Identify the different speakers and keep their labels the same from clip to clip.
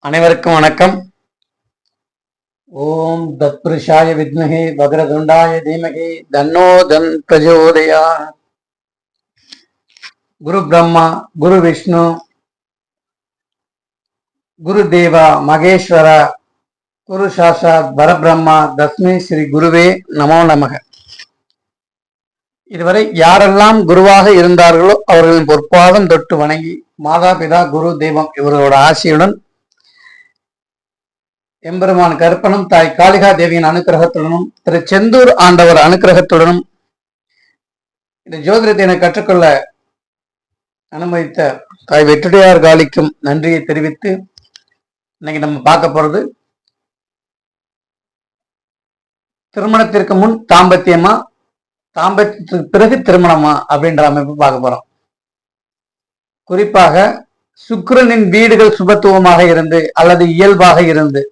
Speaker 1: அனைவருக்கும் வணக்கம். ஓம் தத்புருஷாய வித்மகே வக்ரதுண்டாய தீமகி தன்னோ தன் பிரஜோதயா. குரு பிரம்மா, குரு விஷ்ணு, குரு தேவா மகேஸ்வர, குரு சாஷாத் பரபிரம்மா தஸ்மை ஸ்ரீ குருவே நமோ நமக. இதுவரை யாரெல்லாம் குருவாக இருந்தார்களோ அவர்களின் பொற்பாதம் தொட்டு வணங்கி மாதா பிதா குரு தெய்வம் இவர்களோட ஆசியுடன் எம்பெருமான் கருப்பனும் தாய் காளிகா தேவியின் அனுக்கிரகத்துடனும் திரு செந்தூர் ஆண்டவர் அனுக்கிரகத்துடனும் இந்த ஜோதிடத்தினை கற்றுக்கொள்ள அனுமதித்த தாய் வெற்றிடையார் காளிக்கும் நன்றியை தெரிவித்து இன்னைக்கு நம்ம பார்க்க போறது திருமணத்திற்கு முன் தாம்பத்தியமா, தாம்பத்தியத்துக்கு பிறகு திருமணமா அப்படின்ற அமைப்பு பார்க்க போறோம். குறிப்பாக சுக்கிரனின் வீடுகள் சுபத்துவமாக இருந்து அல்லது இயல்பாக இருந்து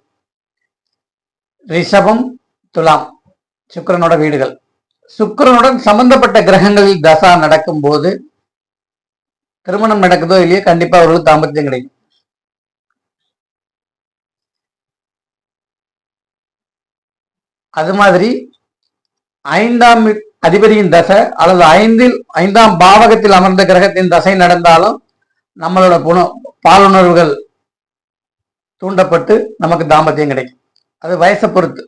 Speaker 1: ரிஷபம், துலாம் சுக்கிரனோட வீடுகள், சுக்கிரனுடன் சம்பந்தப்பட்ட கிரகங்களில் தசா நடக்கும் போது திருமணம் நடக்குதோ இல்லையோ கண்டிப்பா அவர்களுக்கு தாம்பத்தியம் கிடைக்கும். அது மாதிரி ஐந்தாம் அதிபதியின் தசை அல்லது ஐந்தாம் பாவகத்தில் அமர்ந்த கிரகத்தின் தசை நடந்தாலும் நம்மளோட பாலுணர்வுகள் தூண்டப்பட்டு நமக்கு தாம்பத்தியம் கிடைக்கும். அது வயசை பொறுத்து.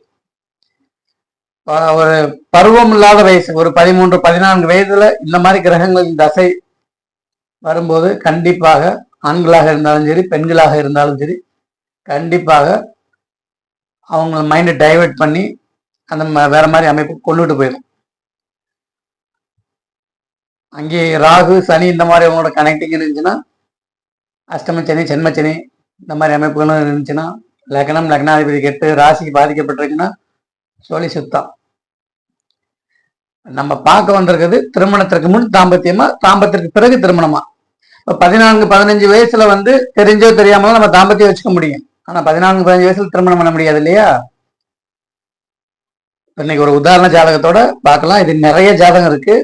Speaker 1: ஒரு பருவம் இல்லாத வயசு, ஒரு 13-14 வயதுல இந்த மாதிரி கிரகங்களின் தசை வரும்போது கண்டிப்பாக ஆண்களாக இருந்தாலும் சரி பெண்களாக இருந்தாலும் சரி கண்டிப்பாக அவங்க மைண்டை டைவெர்ட் பண்ணி அந்த வேற மாதிரி அமைப்பு கொண்டுட்டு போயிடும். அங்கே ராகு சனி இந்த மாதிரி அவங்களோட கனெக்டிங் இருந்துச்சுன்னா, அஷ்டமச்சனி ஜென்மச்சனி இந்த மாதிரி அமைப்புகளும் இருந்துச்சுன்னா, லக்னம் லக்னாதிபதி கெட்டு ராசிக்கு பாதிக்கப்பட்டிருக்குன்னா சொல்லி சுத்தம். நம்ம பார்க்க வந்திருக்கிறது திருமணத்திற்கு முன் தாம்பத்தியமா, தாம்பத்திற்கு பிறகு திருமணமா. இப்போ 14-15 வயசுல தெரிஞ்சோ தெரியாமலும் நம்ம தாம்பத்தியம் வச்சுக்க முடியும். ஆனா 14-15 வயசுல திருமணம் பண்ண முடியாது இல்லையா? இன்னைக்கு ஒரு உதாரண ஜாதகத்தோட பார்க்கலாம். இது நிறைய ஜாதகம் இருக்கு.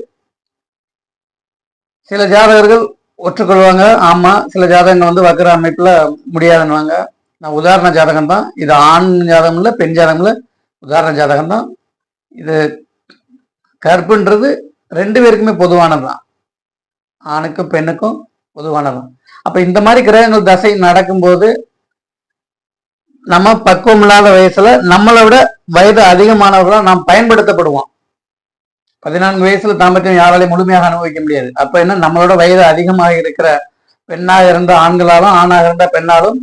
Speaker 1: சில ஜாதகர்கள் ஒற்றுக்கொள்வாங்க, ஆமா. சில ஜாதகங்கள் வக்கர அமைப்புல முடியாதுன்னுவாங்க. நான் உதாரண ஜாதகம் தான் இது. ஆண் ஜாதகம் இல்லை, பெண் ஜாதகம் இல்லை, உதாரண ஜாதகம் தான் இது. கற்புன்றது 2 பேருக்குமே பொதுவானதுதான், ஆணுக்கும் பெண்ணுக்கும் பொதுவானதுதான். அப்ப இந்த மாதிரி கிரகங்கள் தசை நடக்கும்போது நம்ம பக்குவம் இல்லாத வயசுல நம்மளை விட வயது அதிகமானவர்களாக நாம் பயன்படுத்தப்படுவோம். 14 வயசுல தாம்பத்தியம் யாராலையும் முழுமையாக அனுபவிக்க முடியாது. அப்ப என்ன, நம்மளோட வயது அதிகமாக இருக்கிற பெண்ணாக இருந்த ஆண்களாலும் ஆணாக இருந்த பெண்ணாலும்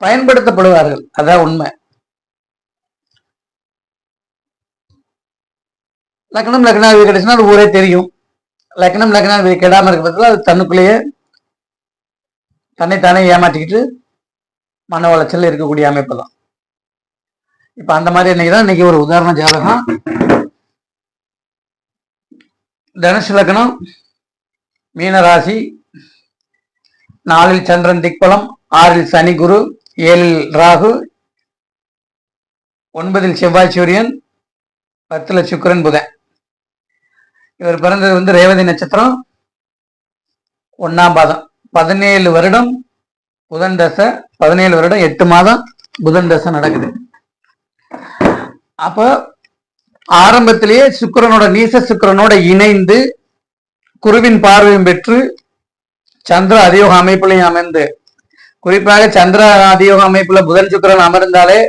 Speaker 1: பயன்படுத்தப்படுவார்கள். அதான் உண்மை. லக்னம் லக்னாதிபதி கிடைச்சுன்னா அது ஊரே தெரியும். லக்னம் லக்னாதிபதி கெடாம இருக்க பட்சத்தில் அது தன்னுக்குள்ளேயே தன்னைத்தானே ஏமாற்றிக்கிட்டு மன உளைச்சல் இருக்கக்கூடிய அமைப்பு தான். இப்ப அந்த மாதிரி இன்னைக்கு ஒரு உதாரண ஜாதகம். தனுஷ் லக்னம், மீனராசி, 4 சந்திரன் திக்பலம், 6 சனி குரு, 7 ராகு, 9 செவ்வாய் சூரியன், 10 சுக்கிரன் புதன். இவர் பிறந்தது ரேவதி நட்சத்திரம், 1ஆம் பாதம். 17 வருடம் புதன் தசை, 17 வருடம் 8 மாதம் புதன் தசை நடக்குது. அப்ப ஆரம்பத்திலேயே சுக்கிரனோட நீச சுக்கிரனோட இணைந்து குருவின் பார்வையும் பெற்று சந்திர அதியோக அமைப்புலையும் அமைந்து, குறிப்பாக சந்திர அதியோக அமைப்புல புதன் சுக்கிரன் அமர்ந்தாலே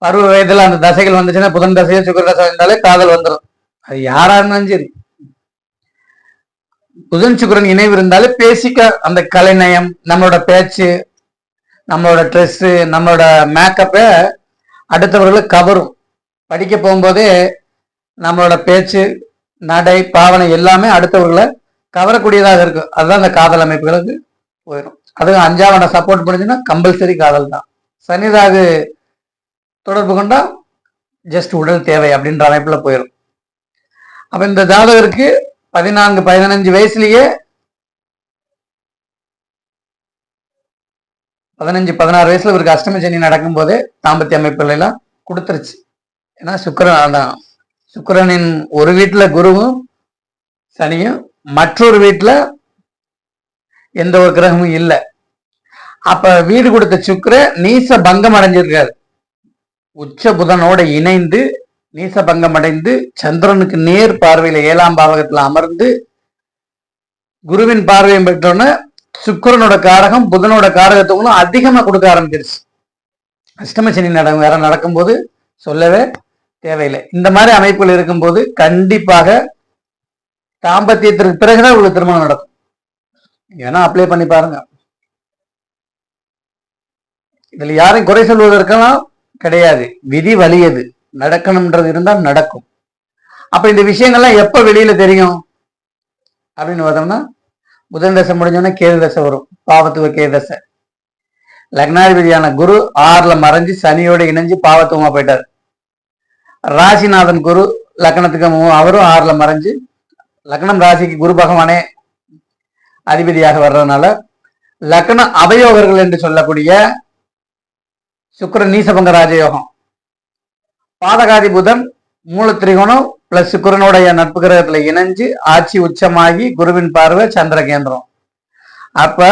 Speaker 1: பருவ வயதுல அந்த தசைகள் வந்துச்சுன்னா, புதன் தசையோ சுக்கிர தசை இருந்தாலே காதல் வந்துடும். அது யாரா இருந்தாலும் சரி. புதன் சுக்கிரன் இணைவு இருந்தாலே பேசிக்க அந்த கலைநயம், நம்மளோட பேச்சு, நம்மளோட ட்ரெஸ், நம்மளோட மேக்கப்ப அடுத்தவர்களுக்கு கவரும். படிக்க போகும்போதே நம்மளோட பேச்சு, நடை, பாவனை எல்லாமே அடுத்தவர்களை கவரக்கூடியதாக இருக்கு. அதுதான் அந்த காதல் அமைப்புகளுக்கு போயிடும். அது 5ஆம் இடம் சப்போர்ட் பண்ணுச்சுன்னா கம்பல்சரி காதல் தான். சனிராகு தொடர்பு கொண்டா ஜஸ்ட் உடல் தேவை அப்படின்ற அமைப்புல போயிடும். அப்ப இந்த ஜாதகருக்கு 14-15 வயசுலயே 15-16 வயசுல இவருக்கு அஷ்டம சனி நடக்கும் போதே தாம்பத்திய அமைப்புகள் எல்லாம் கொடுத்துருச்சு. ஏன்னா சுக்கிரனின் ஒரு வீட்டுல குருவும் சனியும், மற்றொரு வீட்டுல எந்த ஒரு கிரகமும் இல்லை. அப்ப வீடு கொடுத்த சுக்கிர நீச பங்கம் அடைஞ்சிருக்காரு. உச்ச புதனோட இணைந்து நீச பங்கம் அடைந்து சந்திரனுக்கு நேர் பார்வையில 7ஆம் பாவகத்துல அமர்ந்து குருவின் பார்வையும் பெற்றோன்னு சுக்கிரனோட காரகம் புதனோட காரகத்துவங்களும் அதிகமா கொடுக்க ஆரம்பிச்சிருச்சு. அஷ்டம சனி வேற நடக்கும்போது சொல்லவே தேவையில்லை. இந்த மாதிரி அமைப்புகள் இருக்கும்போது கண்டிப்பாக தாம்பத்தியத்திற்கு பிறகுதான் உங்களுக்கு திருமணம் நடக்கும். ஏன்னா அப்ளை பண்ணி பாருங்க. இதுல யாரையும் குறை சொல்வதற்கெல்லாம் கிடையாது. விதி வலியது, நடக்கணும்ன்றது இருந்தால் நடக்கும். அப்ப இந்த விஷயங்கள்லாம் எப்ப வெளியில தெரியும் அப்படின்னு பார்த்தோம்னா, புதன் தசை முடிஞ்சோன்னா கேது தசை வரும். பாவத்துவ கேது தசை. லக்னாதிபதியான குரு 6ல மறைஞ்சு சனியோட இணைஞ்சு பாவத்துவமா போயிட்டார். ராசிநாதன் குரு லக்னத்துக்கு அவரும் 6ல மறைஞ்சு லக்னம் ராசிக்கு குரு பகவானே அதிபதியாக வர்றதுனால லக்ன அவயோகர்கள் என்று சொல்லக்கூடிய சுக்கிரன் நீசபங்க ராஜயோகம், பாதகாதி புதன் மூல திரிகோணம் பிளஸ் சுக்கிரனுடைய நட்பு கிரகத்துல இணைஞ்சு ஆட்சி உச்சமாகி குருவின் பார்வை சந்திர கேந்திரம். அப்ப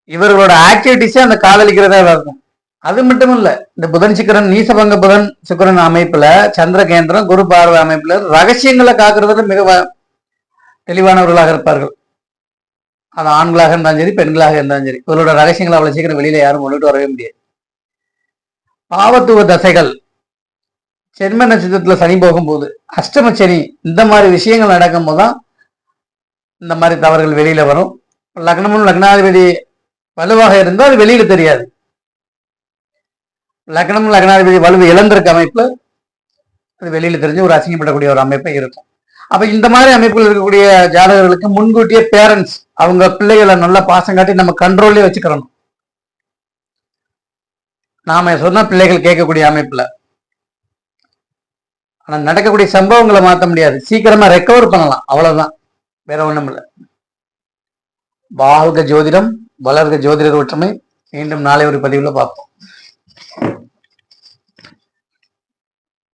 Speaker 1: இவர்களோட ஆக்டிவிட்டிஸே அந்த காதலிக்கிறதா இருக்கும். அது மட்டும் இல்ல, இந்த புதன் சுக்கிரன் நீசபங்க புதன் சுக்கிரன் அமைப்புல சந்திர கேந்திரம் குரு பார்வை அமைப்புல ரகசியங்களை காக்குறதுல மிக தெளிவானவர்களாக இருப்பார்கள். அது ஆண்களாக இருந்தாலும் சரி பெண்களாக இருந்தாலும் சரி, இவர்களோட ரகசியங்களை அவ்வளவு சீக்கிரம் வெளியில யாரும் கொண்டுட்டு வரவே முடியாது. பாவத்துவ தசைகள் சென்ம நட்சத்திரத்துல சனி போகும்போது, அஷ்டம சனி, இந்த மாதிரி விஷயங்கள் நடக்கும் போதுதான் இந்த மாதிரி தவறுகள் வெளியில வரும். லக்னமும் லக்னாதிபதி வலுவாக இருந்தால் அது வெளியில தெரியாது. லக்னமும் லக்னாதிபதி வலுவை இழந்திருக்க அமைப்பு அது வெளியில தெரிஞ்சு ஒரு அசிங்கப்படக்கூடிய ஒரு அமைப்பை இருக்கும். அப்ப இந்த மாதிரி அமைப்புகள் இருக்கக்கூடிய ஜாதகர்களுக்கு முன்கூட்டியே பேரண்ட்ஸ் அவங்க பிள்ளைகளை நல்லா பாசம் காட்டி நம்ம கண்ட்ரோல்லே வச்சுக்கிறோம். நாம சொன்ன பிள்ளைகள் கேட்கக்கூடிய அமைப்புல. ஆனா நடக்கக்கூடிய சம்பவங்களை மாற்ற முடியாது. சீக்கிரமா ரெக்கவர் பண்ணலாம், அவ்வளவுதான், வேற ஒண்ணும் இல்லை. வாழ்க ஜோதிடம், வளர்க ஜோதிடர் ஒற்றுமை. மீண்டும் நாளை ஒரு பதிவுல பார்ப்போம்.